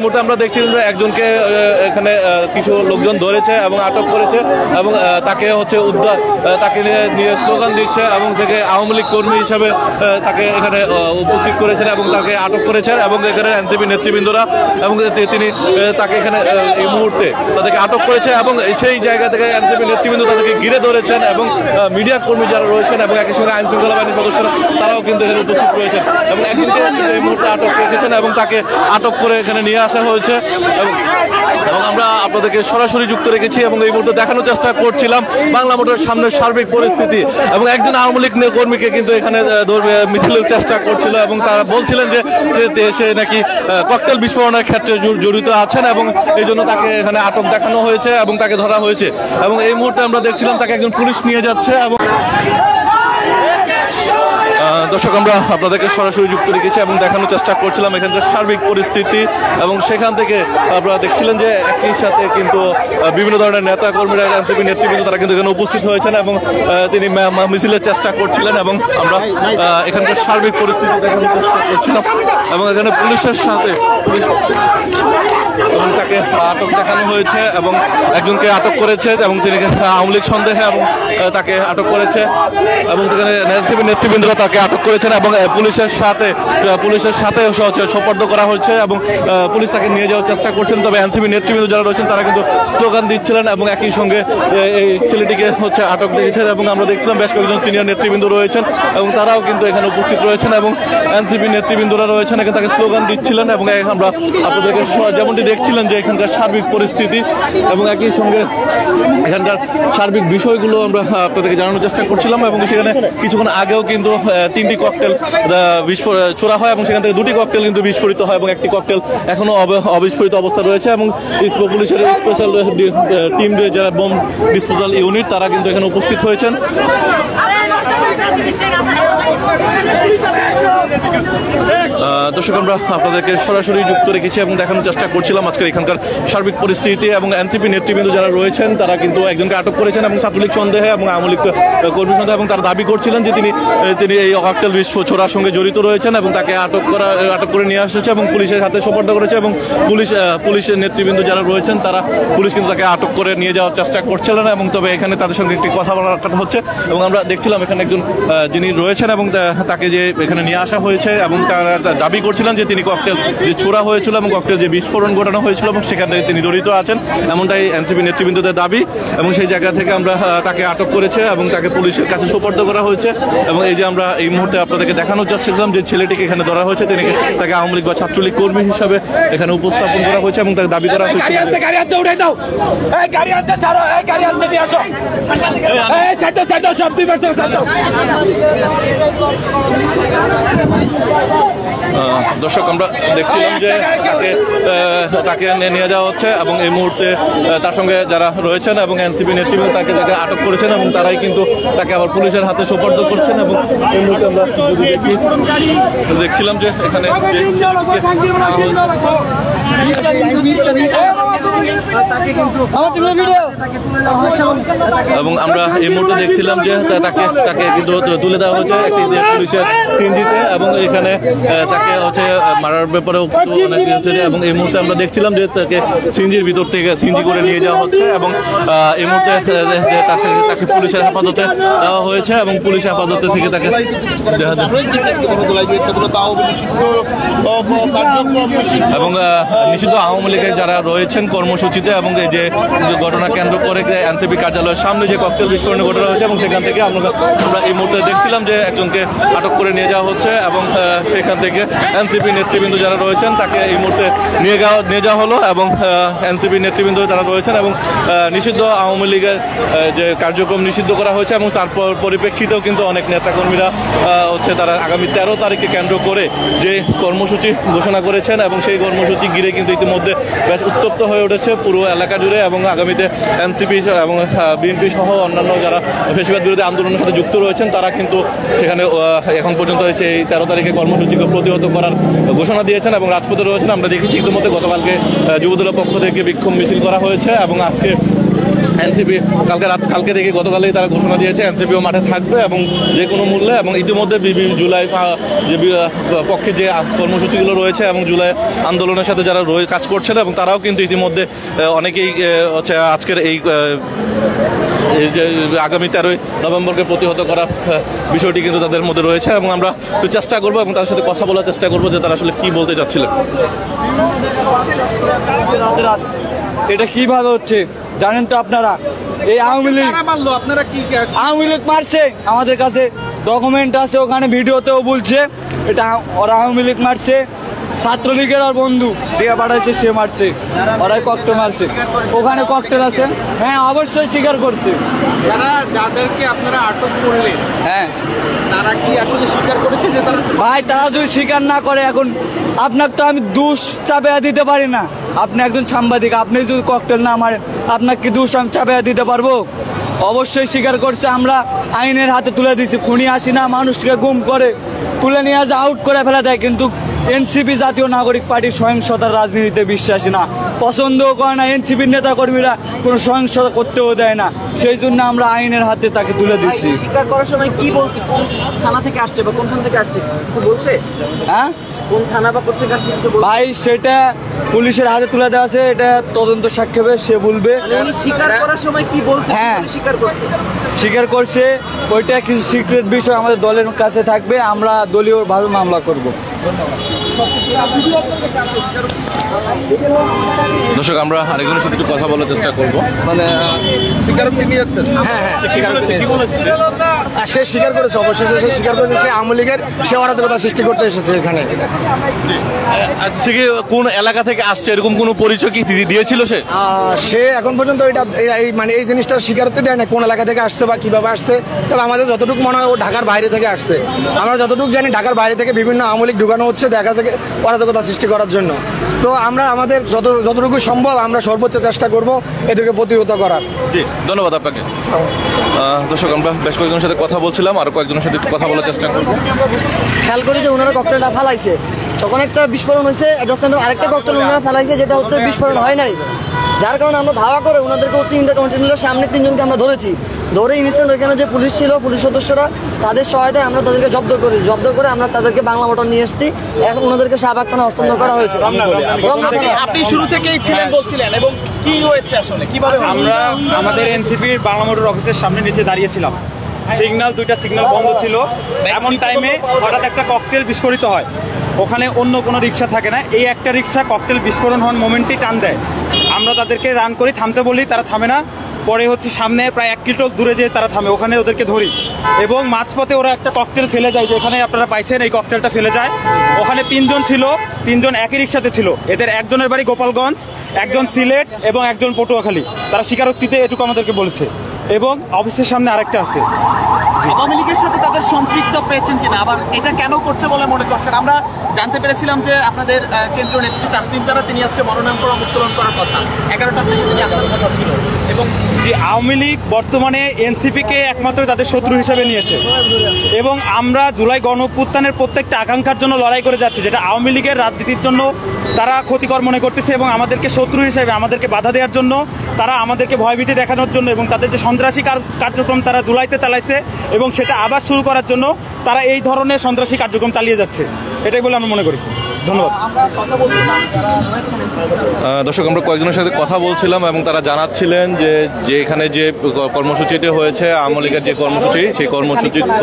মুহূর্তে আমরা দেখছি একজনকে এখানে কিছু লোকজন ধরেছে এবং আটক করেছে এবং তাকে হচ্ছে উদ্ধার তাকে নিয়ে স্লোগান দিচ্ছে এবং থেকে আওয়ামী লীগ কর্মী হিসাবে তাকে এখানে উপস্থিত করেছেন এবং তাকে আটক করেছেন এবং এখানে এনসিপি নেতৃবৃন্দরা এবং তিনি তাকে এখানে এই মুহূর্তে তাদেরকে আটক করেছে এবং সেই জায়গা থেকে এনসিপি নেতৃবৃন্দ তাদেরকে ঘিরে ধরেছেন এবং মিডিয়া কর্মী যারা রয়েছেন এবং একই সঙ্গে আইন শৃঙ্খলা বাহিনীর সদস্যরা তারাও কিন্তু এখানে উপস্থিত রয়েছেন এবং একজনকে এই মুহূর্তে আটক রেখেছেন এবং তাকে আটক করে এখানে নিয়ে আসা হয়েছে এবং আমরা আপনাদেরকে সরাসরি যুক্ত রেখেছি এবং এই মুহূর্তে দেখানোর চেষ্টা করছিলাম বাংলা মোটরের সামনের সার্বিক পরিস্থিতি এবং একজন আওয়ামী লীগ কর্মীকে কিন্তু এখানে মিছিলের চেষ্টা করছিল এবং তারা বলছিলেন যে সে নাকি ককটেল বিস্ফোরণের ক্ষেত্রে জড়িত আছেন এবং এই জন্য তাকে এখানে আটক দেখানো হয়েছে এবং তাকে ধরা হয়েছে এবং এই মুহূর্তে আমরা দেখছিলাম তাকে একজন পুলিশ নিয়ে যাচ্ছে এবং দর্শক আমরা আপনাদেরকে সরাসরি যুক্ত রেখেছি এবং দেখানোর চেষ্টা করছিলাম এখানকার সার্বিক পরিস্থিতি এবং সেখান থেকে আপনারা দেখছিলেন যে একই সাথে কিন্তু বিভিন্ন ধরনের নেতা কর্মীরা এনসিপি নেতৃবৃন্দ তারা কিন্তু এখানে উপস্থিত হয়েছেন এবং তিনি মিছিলের চেষ্টা করছিলেন এবং আমরা এখানকার সার্বিক পরিস্থিতি দেখানোর চেষ্টা করছিলাম এবং এখানে পুলিশের সাথে এবং তাকে আটক দেখানো হয়েছে এবং একজনকে আটক করেছে এবং তিনি আওয়ামী লীগ সন্দেহে এবং তাকে আটক করেছে এবং সেখানে এনসিপি নেতৃবৃন্দরা তাকে আটক করেছেন এবং পুলিশের সাথে সোপর্দ করা হয়েছে এবং পুলিশ তাকে নিয়ে যাওয়ার চেষ্টা করছেন তবে এনসিপি নেতৃবৃন্দ যারা রয়েছেন তারা কিন্তু স্লোগান দিচ্ছিলেন এবং একই সঙ্গে এই ছেলেটিকে হচ্ছে আটক দিয়েছেন এবং আমরা দেখছিলাম বেশ কয়েকজন সিনিয়র নেতৃবৃন্দ রয়েছেন এবং তারাও কিন্তু এখানে উপস্থিত রয়েছেন এবং এনসিপি নেতৃবৃন্দরা রয়েছেন এখানে তাকে স্লোগান দিচ্ছিলেন এবং আমরা আপনাদেরকে যেমনটি দেখছিলেন যে এখানকার সার্বিক পরিস্থিতি এবং একই সঙ্গে এখানকার সার্বিক বিষয়গুলো আমরা আপনাদেরকে জানানোর চেষ্টা করছিলাম এবং সেখানে কিছুক্ষণ আগেও কিন্তু 3টি ককটেল ছোড়া হয় এবং সেখান থেকে 2টি ককটেল কিন্তু বিস্ফোরিত হয় এবং একটি ককটেল এখনো অবিস্ফোরিত অবস্থা রয়েছে এবং পুলিশের স্পেশাল টিম যারা বোম ডিসপোজাল ইউনিট তারা কিন্তু এখানে উপস্থিত হয়েছেন দর্শক আমরা আপনাদেরকে সরাসরি যুক্ত রেখেছি এবং দেখানোর চেষ্টা করছিলাম আজকের এখানকার সার্বিক পরিস্থিতি এবং এনসিপি নেতৃবৃন্দ যারা রয়েছেন তারা কিন্তু একজনকে আটক করেছেন এবং ছাত্রলীগ সন্দেহে এবং আওয়ামী লীগ কর্মী সন্দেহে এবং তারা দাবি করছিলেন যে তিনি এই ককটেল ছোড়ার সঙ্গে জড়িত রয়েছেন এবং তাকে আটক করে নিয়ে আসছে এবং পুলিশের হাতে সোপর্দ করেছে এবং পুলিশের নেতৃবৃন্দ যারা রয়েছেন তারা পুলিশ কিন্তু তাকে আটক করে নিয়ে যাওয়ার চেষ্টা করছিলেন এবং তবে এখানে তাদের সঙ্গে একটি কথা হচ্ছে এবং আমরা দেখছিলাম এখানে একজন যিনি রয়েছেন এবং তাকে যে এখানে নিয়ে আসা হয়েছে এবং তারা দাবি করছিলেন যে তিনি ককটেল যে ছোড়া হয়েছিল এবং ককটেল যে বিস্ফোরণ ঘটানো হয়েছিল এবং সেখানে তিনি জড়িত আছেন এমনটাই এনসিপি নেতৃবৃন্দদের দাবি এবং সেই জায়গা থেকে আমরা তাকে আটক করেছে এবং তাকে পুলিশের কাছে সোপর্দ করা হয়েছে এবং এই যে আমরা এই মুহূর্তে আপনাদেরকে দেখানোর চাচ্ছিলাম যে ছেলেটিকে এখানে ধরা হয়েছে তাকে আওয়ামী লীগ বা ছাত্রলীগ কর্মী হিসাবে এখানে উপস্থাপন করা হয়েছে এবং তাকে দাবি করা হয়েছে দর্শক আমরা দেখছিলাম যে তাকে নিয়ে যাওয়া হচ্ছে এবং এই মুহূর্তে তার সঙ্গে যারা রয়েছেন এবং এনসিপি নেতৃবৃন্দ তাকে আটক করেছেন এবং তারাই কিন্তু তাকে আবার পুলিশের হাতে সোপর্দ করছেন এবং এই মুহূর্তে আমরা দেখছিলাম যে এখানে এবং আমরা এই মুহূর্তে দেখছিলাম যে তাকে কিন্তু তুলে দেওয়া হয়েছে একটি পুলিশের সিএনজিতে এবং এখানে তাকে হচ্ছে মারার ব্যাপারেও অনেক হচ্ছে এবং এই মুহূর্তে আমরা দেখছিলাম যে তাকে সিএনজির ভিতর থেকে সিএনজি করে নিয়ে যাওয়া হচ্ছে এবং এই মুহূর্তে তাকে পুলিশের হেফাজতে দেওয়া হয়েছে এবং পুলিশ হেফাজতে থেকে তাকে এবং নিষিদ্ধ আওয়ামী লীগের যারা রয়েছেন কর্মসূচিতে এবং এই যে ঘটনা কেন্দ্র করে এনসিপি কার্যালয়ের সামনে যে ককটেল বিস্ফোরণের ঘটনা হয়েছে এবং সেখান থেকে আমরা এই মুহূর্তে দেখছিলাম যে একজনকে আটক করে নিয়ে যাওয়া হচ্ছে এবং সেখান থেকে এনসিপি নেতৃবৃন্দ যারা রয়েছেন তাকে এই মুহূর্তে নিয়ে যাওয়া হলো এবং এনসিপি নেতৃবৃন্দ যারা রয়েছেন এবং নিষিদ্ধ আওয়ামী লীগের যে কার্যক্রম নিষিদ্ধ করা হয়েছে এবং তার পরিপ্রেক্ষিতেও কিন্তু অনেক নেতাকর্মীরা হচ্ছে তারা আগামী 13 তারিখে কেন্দ্র করে যে কর্মসূচি ঘোষণা করেছেন এবং সেই কর্মসূচি ঘিরে কিন্তু ইতিমধ্যে বেশ উত্তপ্ত হয়ে উঠেছে পুরো এলাকা জুড়ে এবং আগামীতে এনসিপি এবং বিএনপি সহ অন্যান্য যারা ফ্যাসিবাদ বিরোধী আন্দোলনের সাথে যুক্ত রয়েছেন তারা কিন্তু সেখানে এখন পর্যন্ত সেই 13 তারিখে কর্মসূচিকে প্রতিহত করার ঘোষণা দিয়েছেন এবং রাজপথে রয়েছেন। আমরা দেখেছি ইতিমধ্যে গতকালকে যুবদলের পক্ষ থেকে বিক্ষোভ মিছিল করা হয়েছে এবং আজকে এনসিপি কালকে থেকে গতকালেই তারা ঘোষণা দিয়েছে এনসিপিও মাঠে থাকবে এবং যে কোনো মূল্যে, এবং ইতিমধ্যে জুলাই যে পক্ষে যে কর্মসূচিগুলো রয়েছে এবং জুলাই আন্দোলনের সাথে যারা কাজ করছেন এবং তারাও কিন্তু ইতিমধ্যে অনেকেই হচ্ছে আজকের এই আগামী 13ই নভেম্বরকে প্রতিহত করার বিষয়টি কিন্তু তাদের মধ্যে রয়েছে এবং আমরা একটু চেষ্টা করবো এবং তাদের সাথে কথা বলার চেষ্টা করবো যে তারা আসলে কি বলতে চাচ্ছিলেন। এটা কিভাবে হচ্ছে জানেন তো আপনারা? এই আওয়ামী লীগ মারছে, আমাদের কাছে ডকুমেন্ট আছে, ওখানে ভিডিওতেও বলছে এটা ওরা আওয়ামী লীগ মারছে। ছাত্রলীগের আর বন্ধু দিয়ে পাঠাইছে, সে মারছে, ওরাই ককটেল মারছে, ওখানে ককটেল আছে। হ্যাঁ অবশ্যই স্বীকার করছে। যাদেরকে আপনারা আটক করলেন, হ্যাঁ তারা কি আসলে স্বীকার করেছে যে তারা? ভাই তারা যদি স্বীকার না করে, এখন আপনাকে তো আমি দোষ চাপিয়ে দিতে পারি না। আপনি একজন সাংবাদিক, আপনি যদি ককটেল না মারেন আপনাকে কি দোষ আমি চাপিয়ে দিতে পারবো? অবশ্যই স্বীকার করছে। আমরা আইনের হাতে তুলে দিছি। খুনি হাসিনা মানুষকে গুম করে তুলে নিয়ে আসে, আউট করে ফেলা দেয়, কিন্তু এনসিপি জাতীয় নাগরিক পার্টি সহিংসতার রাজনীতিতে বিশ্বাসী না, পছন্দও করে না। এনসিপির নেতা কর্মীরা কোনো সহিংসতা করতেও দেয় না, সেই জন্য আমরা আইনের হাতে তাকে তুলে দিচ্ছি। স্বীকার করার সময় কি বলছে, কোন থানা থেকে আসছে বা কোন থানা থেকে আসছে বলছে? হ্যাঁ কোন থানা বা কোথেকে আসছে ভাই সেটা পুলিশের হাতে তুলে দেওয়া আছে, এটা তদন্ত সাক্ষেপে সে বলবে। স্বীকার করার সময় কি বলছে? হ্যাঁ স্বীকার করছে। ওইটা কিছু সিক্রেট বিষয় আমাদের দলের কাছে থাকবে, আমরা দলীয়ভাবে মামলা করব। দর্শক আমরা আরেকজনের সাথে একটু কথা বলার চেষ্টা করবো। মানে স্বীকারোক্তি নিয়েছেন? হ্যাঁ, সে স্বীকার করেছে, অবশ্যই সে স্বীকার করেছে সে আওয়ামী লীগের, সে অরাজকতা সৃষ্টি করতে এসেছে এখানে। কোন এলাকা থেকে আসছে এরকম কোন পরিচয় কি দিয়েছিল সে? সে এখন পর্যন্ত এটা মানে এই জিনিসটা স্বীকারোক্তি দেয় না কোন এলাকা থেকে আসছে বা কিভাবে আসছে। তবে আমাদের যতটুকু মনে হয় ও ঢাকার বাইরে থেকে আসছে। আমরা যতটুকু জানি ঢাকার বাইরে থেকে বিভিন্ন আওয়ামী লীগ ঢুকানো হচ্ছে দেখা থেকে অরাজকতা সৃষ্টি করার জন্য। তো আমরা আমাদের যতটুকু সম্ভব আমরা সর্বোচ্চ চেষ্টা করব এদেরকে প্রতিহত করার। ধন্যবাদ আপনাকে। দর্শক আমরা বেশ কয়েকজনের সাথে কথা বলছিলাম, আরো কয়েকজনের সাথে কথা বলার চেষ্টা করবো। খেয়াল করি যে ওনারা ককটেলটা ফেলাইছে, তখন একটা বিস্ফোরণ হয়েছে, আরেকটা ককটেল ওনারা ফেলাইছে যেটা হচ্ছে বিস্ফোরণ হয় নাই, যার কারণে আমরা ধাওয়া করে ওনাদেরকে হচ্ছে ইন্টারকন্টিনেন্টালের সামনে 3 জনকে আমরা ধরেছি। ধরে ইনস্ট্যান্ট ওইখানে যে পুলিশ ছিল, পুলিশ সদস্যরা, তাদের সহায়তায় আমরা তাদেরকে জব্দ করে আমরা তাদেরকে বাংলা মোটর নিয়ে এসেছি। এখন ওনাদেরকে শাহবাগ থানা হস্তান্তর করা হয়েছে। আপনি শুরু থেকেই ছিলেন বলছিলেন, এবং কি হয়েছে আসলে কিভাবে? আমরা আমাদের এনসিপির বাংলা মোটর অফিসের সামনে নিচে দাঁড়িয়েছিলাম, দুইটা সিগন্যাল বন্ধ ছিল। এমন টাইমে হঠাৎ একটা ককটেল বিস্ফোরিত হয়, ওখানে অন্য কোনো রিক্সা থাকে না, এই একটা রিক্সা ককটেল বিস্ফোরণ হওয়ার মোমেন্টই টান দেয়। আমরা তাদেরকে রান করি, থামতে বলি, তারা থামে না। পরে হচ্ছে সামনে প্রায় 1 কিলো দূরে যেয়ে তারা থামে, ওখানে ওদেরকে ধরি এবং মাঝপথে ওরা একটা ককটেল ফেলে যায়, যেখানে আপনারা পাইছেন এই ককটেলটা ফেলে যায়। ওখানে 3 জন ছিল, 3 জন একই রিক্সাতে ছিল। এদের একজনের বাড়ি গোপালগঞ্জ, একজন সিলেট এবং একজন পটুয়াখালী। তারা স্বীকারোক্তিতে এটুকু আমাদেরকে বলেছে, এবং অফিসের সামনে আরেকটা আছে। আওয়ামী লীগের সাথে তাদের সম্পৃক্ত পেয়েছেন কিনা, আবার এটা কেন করছে বলে মনে করছেন? আমরা জানতে পেরেছিলাম যে আপনাদের কেন্দ্রীয় নেত্রী তাসনিম জারা তিনি আজকে মনোনয়ন উত্তোলন করার কথা, 11টার থেকে তিনি আসার কথা ছিল, এবং যে আওয়ামী লীগ বর্তমানে এনসিপিকে একমাত্র তাদের শত্রু হিসেবে নিয়েছে, এবং আমরা জুলাই গণঅভ্যুত্থানের প্রত্যেকটা আকাঙ্ক্ষার জন্য লড়াই করে যাচ্ছি, যেটা আওয়ামী লীগের রাজনীতির জন্য তারা ক্ষতিকর মনে করতেছে, এবং আমাদেরকে শত্রু হিসেবে আমাদেরকে বাধা দেওয়ার জন্য, তারা আমাদেরকে ভয়ভীতি দেখানোর জন্য, এবং তাদের যে সন্ত্রাসী কার্যক্রম তারা জুলাইতে চালাইছে এবং সেটা আবার শুরু করার জন্য তারা এই ধরনের সন্ত্রাসী কার্যক্রম চালিয়ে যাচ্ছে, এটাই বলে আমরা মনে করি। ধন্যবাদ। দর্শক আমরা কয়েকজনের সাথে কথা বলছিলাম এবং তারা জানাচ্ছিলেন যে এখানে যে কর্মসূচিটি হয়েছে আওয়ামী লীগের যে কর্মসূচি, সেই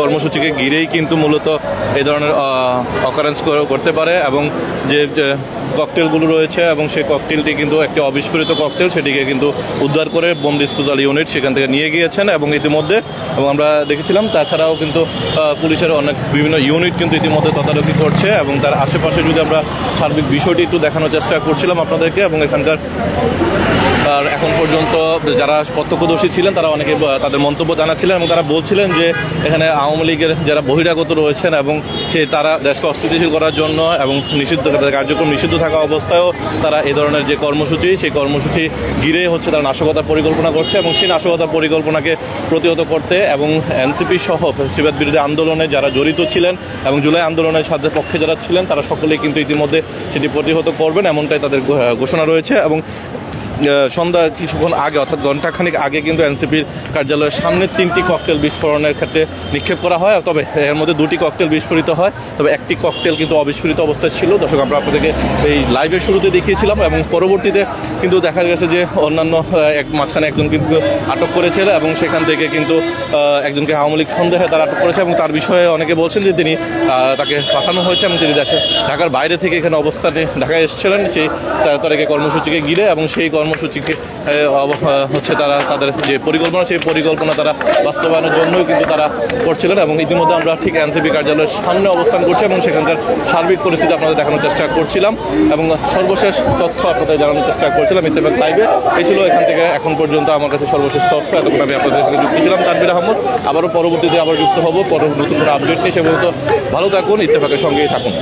কর্মসূচিকে ঘিরেই কিন্তু মূলত এই ধরনের অকারেন্স করতে পারে, এবং যে ককটেলগুলো রয়েছে এবং সেই ককটেলটি কিন্তু একটি অবিস্ফোরিত ককটেল, সেটিকে কিন্তু উদ্ধার করে বোম ডিসপোজাল ইউনিট সেখান থেকে নিয়ে গিয়েছেন এবং ইতিমধ্যে এবং আমরা দেখেছিলাম তাছাড়াও কিন্তু পুলিশের অনেক বিভিন্ন ইউনিট কিন্তু ইতিমধ্যে তদারকি করছে, এবং তার আশেপাশে যদি আমরা সার্বিক বিষয়টি একটু দেখানোর চেষ্টা করছিলাম আপনাদেরকে, এবং এখানকার আর এখন পর্যন্ত যারা প্রত্যক্ষদর্শী ছিলেন তারা অনেকে তাদের মন্তব্য জানাচ্ছিলেন এবং তারা বলছিলেন যে এখানে আওয়ামী লীগের যারা বহিরাগত রয়েছেন এবং তারা দেশকে অস্থিতিশীল করার জন্য এবং নিষিদ্ধ কার্যক্রম নিষিদ্ধ থাকা অবস্থায়ও তারা এই ধরনের যে কর্মসূচি, সেই কর্মসূচি ঘিরে হচ্ছে তারা নাশকতার পরিকল্পনা করছে, এবং সেই নাশকতার পরিকল্পনাকে প্রতিহত করতে এবং এনসিপি সহ ফ্যাসিবাদ বিরোধী আন্দোলনে যারা জড়িত ছিলেন এবং জুলাই আন্দোলনের সাথে পক্ষে যারা ছিলেন তারা সকলেই কিন্তু ইতিমধ্যে সেটি প্রতিহত করবেন এমনটাই তাদের ঘোষণা রয়েছে। এবং সন্ধ্যা কিছুক্ষণ আগে অর্থাৎ ঘণ্টাখানিক আগে কিন্তু এনসিপির কার্যালয়ের সামনে 3টি ককটেল বিস্ফোরণের ক্ষেত্রে নিক্ষেপ করা হয়, তবে এর মধ্যে 2টি ককটেল বিস্ফোরিত হয়, তবে একটি ককটেল কিন্তু অবিস্ফোরিত অবস্থায় ছিল। দর্শক আমরা আপনাদেরকে এই লাইভের শুরুতে দেখিয়েছিলাম এবং পরবর্তীতে কিন্তু দেখা গেছে যে অন্যান্য মাঝখানে একজন কিন্তু আটক করেছিল এবং সেখান থেকে কিন্তু একজনকে আওয়ামী লীগ সন্দেহে তারা আটক করেছে এবং তার বিষয়ে অনেকে বলছেন যে তিনি তাকে পাঠানো হয়েছে এবং তিনি ঢাকার বাইরে থেকে এখানে অবস্থানে ঢাকায় এসেছিলেন সেই 13 তারিখে কর্মসূচিকে ঘিরে এবং সেই কর্মসূচিকে হচ্ছে তারা তাদের যে পরিকল্পনা সেই পরিকল্পনা তারা বাস্তবায়নের জন্যই কিন্তু তারা করছিলেন এবং ইতিমধ্যে আমরা ঠিক এনসিপি কার্যালয়ের সামনে অবস্থান করছি এবং সেখানকার সার্বিক পরিস্থিতি আপনাদের দেখানোর চেষ্টা করছিলাম এবং সর্বশেষ তথ্য আপনাদের জানানোর চেষ্টা করছিলাম ইত্তেফাক লাইভে। এই ছিল এখান থেকে এখন পর্যন্ত আমার কাছে সর্বশেষ তথ্য। এতক্ষণ আমি আপনাদের সাথে যুক্ত ছিলাম তানভীর আহমদ। আবারও পরবর্তীতে আবার যুক্ত হব নতুন কোনো আপডেট নিয়ে। সে পর্যন্ত ভালো থাকুন, ইত্তেফাকের সঙ্গেই থাকুন।